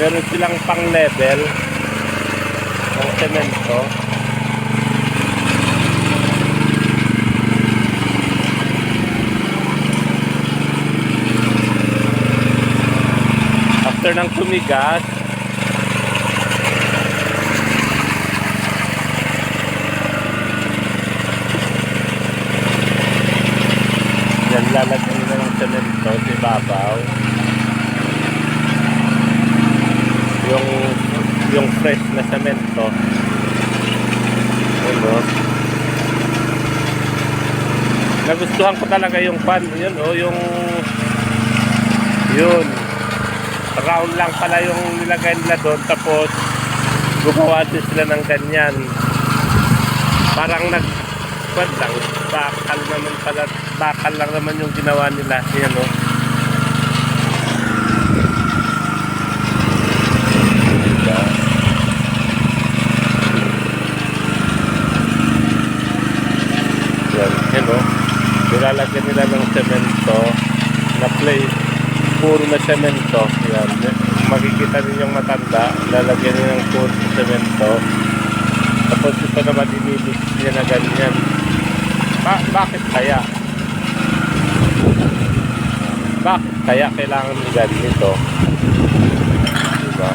Meron silang pang level ng semento. After ng tumigas, yan, lalagyan nila ng semento sa ibabaw. Yung fresh na semento. Ano? Nagustuhan ko talaga yung pan, yun yung round lang pala yung nilagay nila doon, tapos gumawa din sila ng ganyan. Parang bakal lang naman yung ginawa nila. Yan o. Yan o. Nilalagyan nila ng semento na place. Puro na semento. Yan. Makikita ninyong matanda. Lalagyan nila ng puro semento. Tapos ito naman inibig niya na ganyan. Bakit kaya? Bakit kaya kailangan ng ganito? Diba?